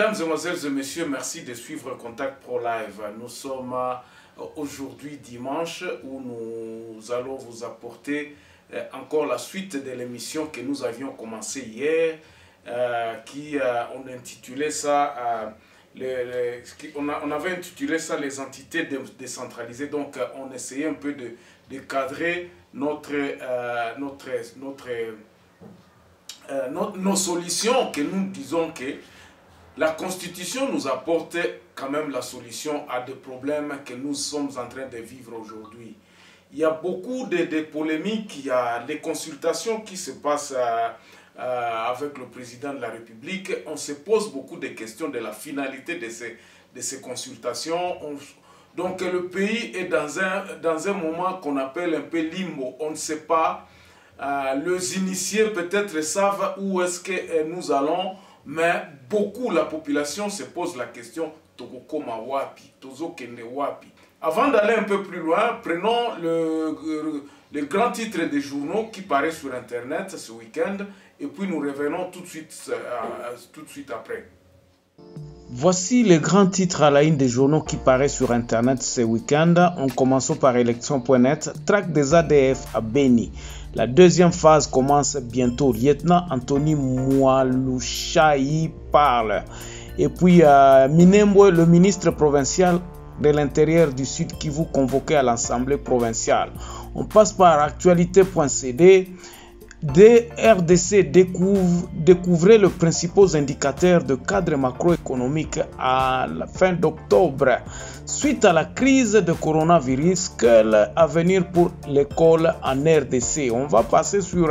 Mesdames, Mesdemoiselles et Messieurs, merci de suivre Contact Pro Live. Nous sommes aujourd'hui dimanche où nous allons vous apporter encore la suite de l'émission que nous avions commencé hier, on intitulait ça, on avait intitulé ça les entités décentralisées. Donc on essayait un peu de cadrer nos solutions, que nous disons que la Constitution nous apporte quand même la solution à des problèmes que nous sommes en train de vivre aujourd'hui. Il y a beaucoup de polémiques, il y a des consultations qui se passent avec le président de la République. On se pose beaucoup de questions de la finalité de ces consultations. Donc le pays est dans un moment qu'on appelle un peu limbo. On ne sait pas, les initiés peut-être savent où est-ce que nous allons, mais beaucoup, la population se pose la question Togokoma wapi, Tozokende wapi. Avant d'aller un peu plus loin, prenons le grand titre des journaux qui paraît sur Internet ce week-end et puis nous revenons tout de suite après. Voici les grands titres à la une des journaux qui paraissent sur Internet ce week-end. En commençant par élection.net, traque des ADF à Beni. La deuxième phase commence bientôt. Lieutenant Anthony Mwalushayi parle. Et puis Minembwe, le ministre provincial de l'Intérieur du Sud Kivu convoqué à l'Assemblée provinciale. On passe par actualité.cd. RDC découvrait les principaux indicateurs de cadre macroéconomique à la fin d'octobre. Suite à la crise de coronavirus, quel avenir pour l'école en RDC? On va passer sur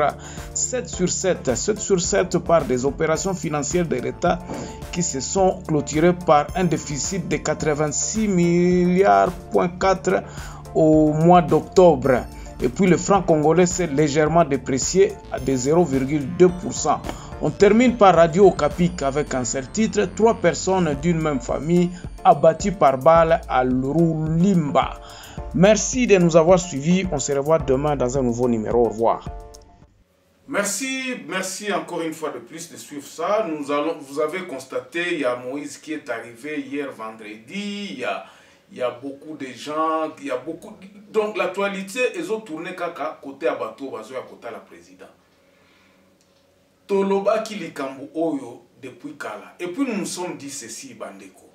7 sur 7. 7 sur 7 par des opérations financières de l'État qui se sont clôturées par un déficit de 86,4 milliards au mois d'octobre. Et puis le franc congolais s'est légèrement déprécié à de 0,2%. On termine par Radio Okapi avec un seul titre, 3 personnes d'une même famille abattues par balle à Roulimba. Merci de nous avoir suivis. On se revoit demain dans un nouveau numéro. Au revoir. Merci encore une fois de plus de suivre ça. Vous avez constaté, il y a Moïse qui est arrivé hier vendredi, il y a beaucoup de gens, donc l'actualité, ils ont tourné kaka côté Abato, bazo ya côté la président. Toloba ki likambo oyo depuis Kala. Et puis nous nous sommes dit ceci, Bandeko.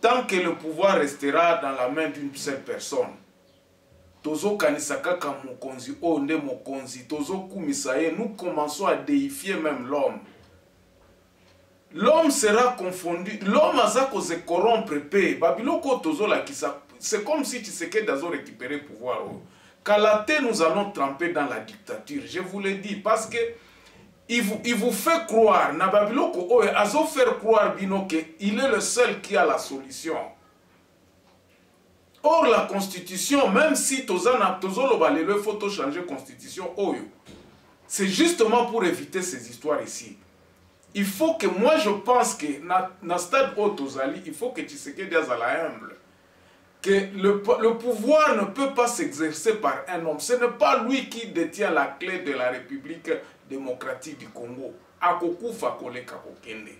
Tant que le pouvoir restera dans la main d'une seule personne, Tozo kanisaka ka mokonzi onde mokonzi, Tozo kumisaye, nous commençons à déifier même l'homme. L'homme sera confondu, l'homme a se corrompre, c'est comme si tu sais que Dazo récupérer le pouvoir. Kalate, nous allons tremper dans la dictature, je vous le dis, parce que il vous fait croire, Nababiloko, Azo faire croire qu'il est le seul qui a la solution. Or, la constitution, même si Tozana, Tozoloba, il faut changer la constitution, c'est justement pour éviter ces histoires ici. Il faut que, moi je pense que dans stade Otozali, il faut que Tshisekedi Azala humble. Que le pouvoir ne peut pas s'exercer par un homme. Ce n'est pas lui qui détient la clé de la République démocratique du Congo. Akokufa koleka kokende.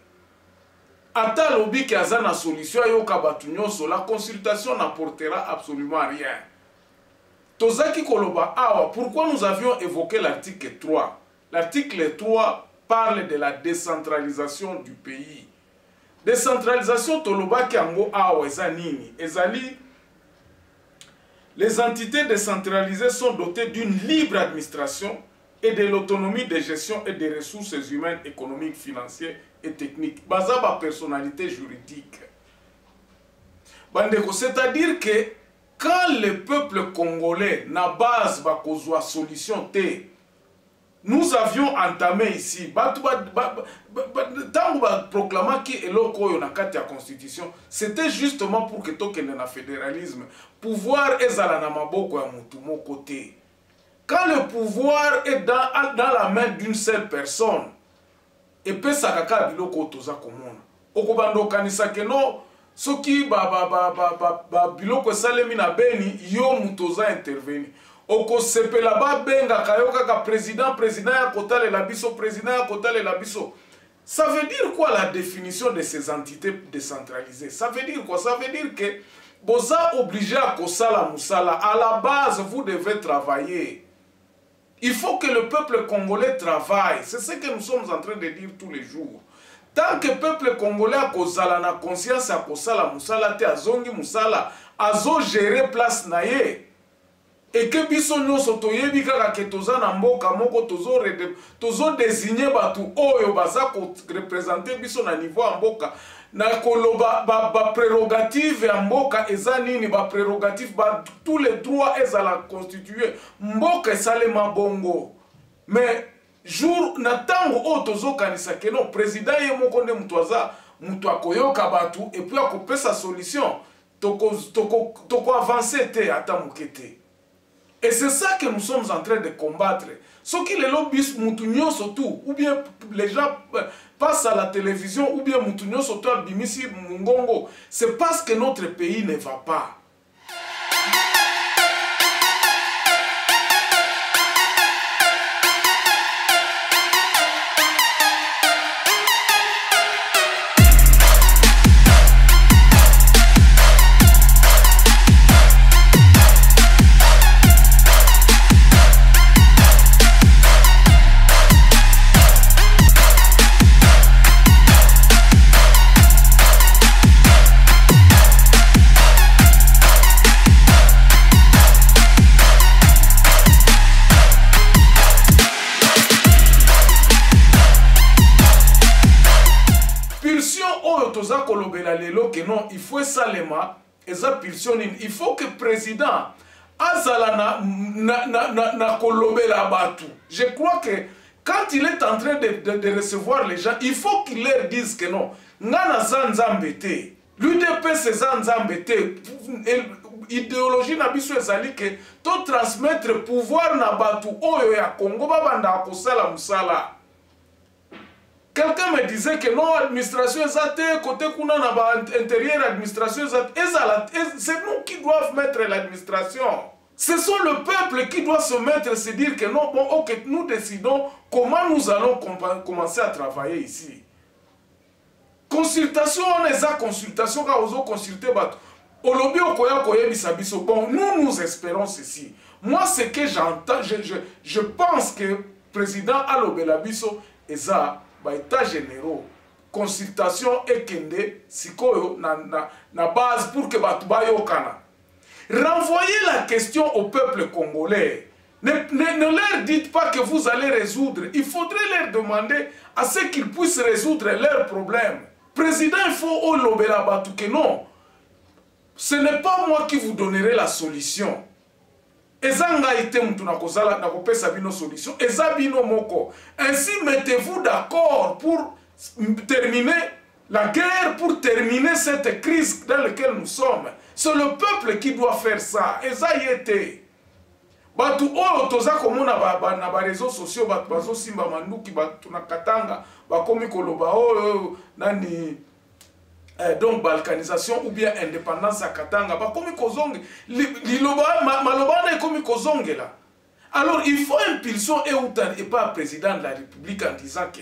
Ata lobi ki azana solution yoka batunyoso, la consultation n'apportera absolument rien. Tozaki koloba awa, pourquoi nous avions évoqué l'article 3? L'article 3 parle de la décentralisation du pays. Décentralisation toloba kiango awa ezanini. Ezali, les entités décentralisées sont dotées d'une libre administration et de l'autonomie de gestion et des ressources humaines, économiques, financières et techniques. Bazaba personnalité juridique. Bandeko, c'est-à-dire que quand le peuple congolais n'a base bakozwa solution T, nous avions entamé ici, proclamant qui est la constitution, c'était justement pour que token na fédéralisme, pouvoir ezala na maboko ya mutumo côté. Quand le pouvoir est dans la main d'une seule personne, et peut sakaka biloko toza komona. Okobando kanisa keno soki biloko salemi na Beni yo mutoza intervenir. Oko sepela ba benga kayoka ka président ya kotale la biso président ya kotale la biso. Ça veut dire quoi la définition de ces entités décentralisées? Ça veut dire quoi? Ça veut dire que vous êtes obligé à Kosala Moussala. À la base, vous devez travailler. Il faut que le peuple congolais travaille. C'est ce que nous sommes en train de dire tous les jours. Tant que le peuple congolais a Kosala na conscience à Kosala Moussala, te azongi Moussala, azo gérer place naye. Et que biso nyonso toyebi kaka ke toza na mboka moko tozo désigner batu oyo baza ko représenter biso na niveau ya mboka na koloba ba prérogative ya mboka eza nini ba prérogative ba tous les droits ezala constituer mboka esalema bongo. Mais jour na tango oyo tozokanisa ke non président ye moko nde mutu akoyoka batu et puis akopesa solution toko avancer te ata mokete. Et c'est ça que nous sommes en train de combattre. Ce qui les lobbies moutounions surtout, ou bien les gens passent à la télévision, ou bien moutounions surtout à Bimisi Mungongo, c'est parce que notre pays ne va pas. Non, il faut salema il faut que le président azala na kolobela batu. Je crois que quand il est en train de recevoir les gens, il faut qu'il leur dise que non, ngana zanzambete, l'UDP c'est zanzambete, idéologie na biso ezali que to transmettre pouvoir na batu oyo ya Congo babanda kosala musala. Quelqu'un me disait que non, l'administration est côté kuna na ba intérieur administration c'est nous qui doivent mettre l'administration. Ce sont le peuple qui doit se mettre, se dire que non, bon, ok, nous décidons comment nous allons commencer à travailler ici. Consultation, on est à consultation, quand on consulter, bon, nous espérons ceci. Moi, ce que j'entends, je pense que le président Alobela Biso est ça. État généraux, consultation et kende, sikoyo na base pour que batubayo kana. Renvoyez la question au peuple congolais. Ne leur dites pas que vous allez résoudre. Il faudrait leur demander à ce qu'ils puissent résoudre leurs problèmes. Président, il faut olobela batu que non. Ce n'est pas moi qui vous donnerai la solution. Ezanga ite mtu nakozala nakopesa bino solution ezabino moko. Ainsi mettez-vous d'accord pour terminer la guerre, pour terminer cette crise dans laquelle nous sommes. C'est le peuple qui doit faire ça. Ezayete batu oyo toza komona na ba réseaux sociaux batu bazo simba manduki batu na katanga bakomi koloba oyo nani donc balkanisation ou bien indépendance à Katanga, comme Kozonge, Malobana est comme Kozonge là. Alors il faut impulsion et pas le président de la République en disant que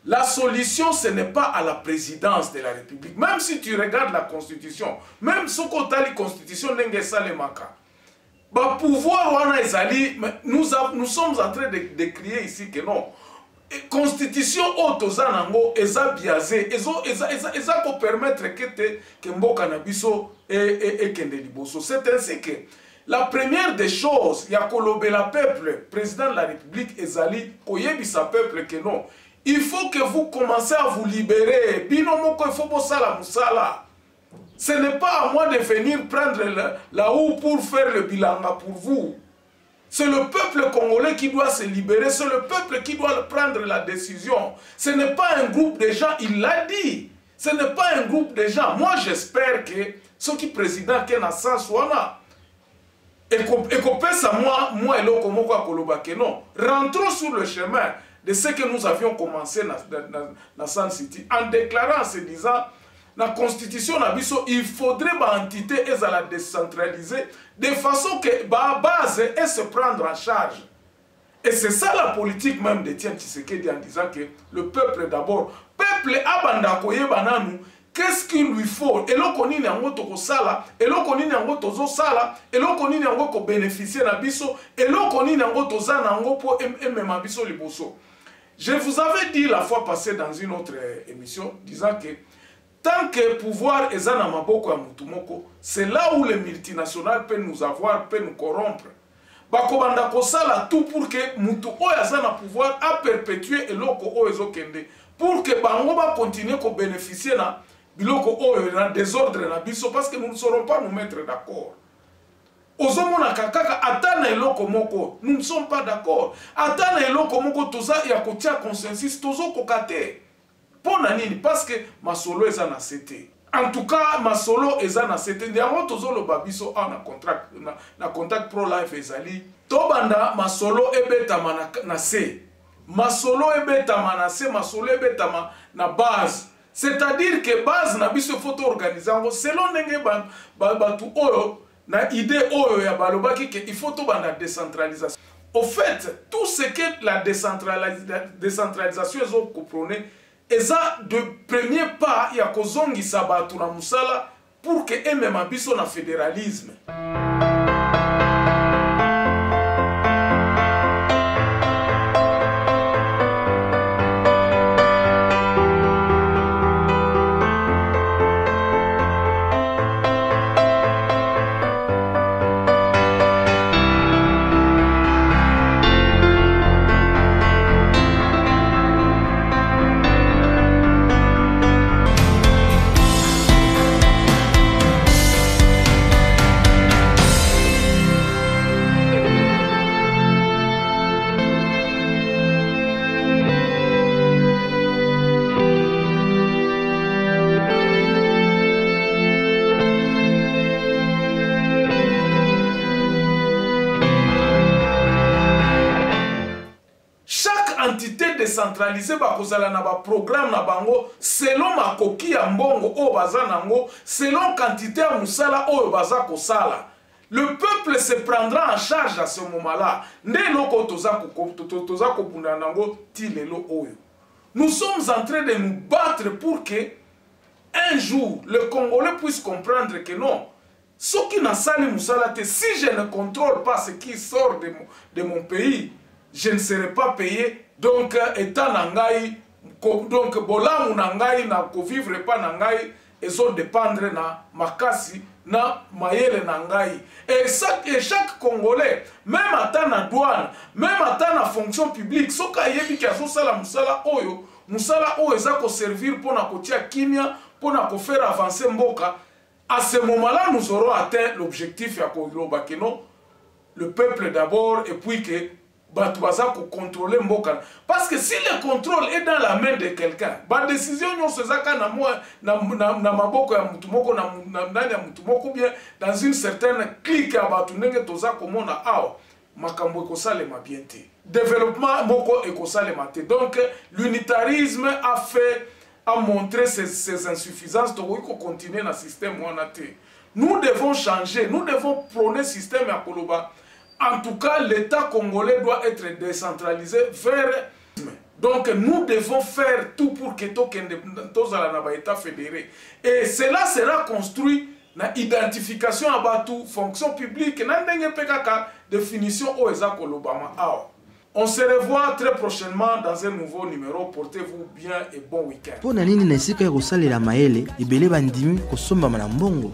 la solution ce n'est pas à la présidence de la République. Même si tu regardes la Constitution, même ce qu'on a la Constitution n'engage pas les maka. Bah pouvoir nous sommes en train de crier ici que non. Constitution autozanango eza biaisé eza pour permettre que mboka na biso et kende liboso. C'est ainsi que la première des choses ya kolobela peuple président de la République ezali koyebisa peuple que non, il faut que vous commencez à vous libérer bino moko il faut bosala musala. Ce n'est pas à moi de venir prendre la houe pour faire le bilanga pour vous. C'est le peuple congolais qui doit se libérer, c'est le peuple qui doit prendre la décision. Ce n'est pas un groupe de gens, il l'a dit. Ce n'est pas un groupe de gens. Moi, j'espère que ceux qui président qui na sans soit et qu'on ça moi et l'autre non. Rentrons sur le chemin de ce que nous avions commencé dans San City en déclarant, en se disant la constitution il faudrait une entité la décentraliser de façon que la base est se prendre en charge. Et c'est ça la politique même de Etienne Tshisekedi en disant que le peuple d'abord, peuple abanda koye bananu, qu'est-ce qu'il lui faut? Et l'on connaît n'ango toko sala, et l'on connaît n'ango tozo sala, et l'on connaît n'ango ko bénéficier na biso, et l'on connaît n'ango toza n'ango po ma biso liboso. Je vous avais dit la fois passée dans une autre émission, disant que tant que le pouvoir est dans maboko ya mutu moko, c'est là où les multinationales peuvent nous avoir, peuvent nous corrompre. Bakobanda kosala tout pour que mutu oyo aza na pouvoir a perpétuer eloko oyo ezokende, pour que bango ba continuer ko bénéficier na biloko oyo na désordre na biso, parce que nous ne saurons pas nous mettre d'accord. Ozomona kaka atana eloko moko, nous ne sommes pas d'accord. Atana eloko moko toza ya kotia consensus tozo kokate. Pona nini? Parce que masolo eza na CT. En tout cas, masolo eza na CT. Ndiango tozo lo babiso na contact pro life ezali. Tobanda masolo ebetama na C. Masolo ebetama na C, masolo ebetama na base. C'est-à-dire que base na biso photo organisation selon ndenge batu oyo na idée oyo ya balobaki que il faut to banda décentralisation. Au fait, tout ce que la décentralisation est comprenez eza de premier pas ya kozongisa batu na musala pour que emema biso na fédéralisme. Décentralisé bakozala na ba programme na bango selon makoki ya mbongo o baza nango, selon quantité ya musala o baza kosala. Le peuple se prendra en charge à ce moment-là. Neloko toza kopunda nango ti lelo oyo. Nous sommes en train de nous battre pour que un jour le Congolais puisse comprendre que non, ce qui n'a sali musala te, si je ne contrôle pas ce qui sort de mon pays, je ne serai pas payé. Donc, étant nangai, donc, bolamu nangai, na ko vivre pas nangai, et so dépendre na makasi, na mayele nangai. Et chaque Congolais, même à na douane, même à na fonction publique, soka yebi ki aso sala musala oyo eza ko servir pour na kotia kimia, pour na ko faire avancer mboka. À ce moment-là, nous aurons atteint l'objectif ya ko loba que non, le peuple d'abord, et puis que batu baza ko contrôler mboka. Parce que si le contrôle est dans la main de quelqu'un, ba décision nyonso ezaka na maboko ya mutu moko na ndani ya mutu moko, bien dans une certaine clique ya batu ndenge toza komona awa makambo ekosalema bien te. Développement moko ekosalema te. Donc l'unitarisme a montré ses insuffisances. Donc il faut continuer dans le système wana te. Nous devons changer, nous devons prôner système ya koloba. En tout cas, l'État congolais doit être décentralisé vers... Donc, nous devons faire tout pour que tous l'État fédéré. Et cela sera construit dans l'identification à toute fonction publique, dans la définition au Ezakolo-Bama. On se revoit très prochainement dans un nouveau numéro. Portez-vous bien et bon week-end. Pour nini nesika erosale la maele, ebele bandimi kosomba manambongo.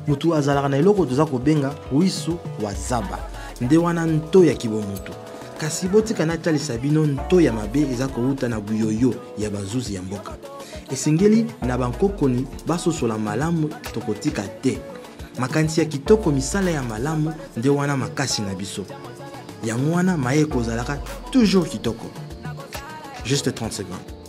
Mutu azalaka na eloko toza kobenga wisu wazaba. Nde wana nto ya kibomutu. Kasi botika natalisa bino nto ya mabe eza kouta na buyoyo ya bazuzi ya mboka. Esengeli na bankokoni basosola malamu tokotika te. Makanti ya kitoko misala ya malamu nde wana makasi na biso. Yango wana maye kozalaka toujours kitoko. Juste 30 secondes.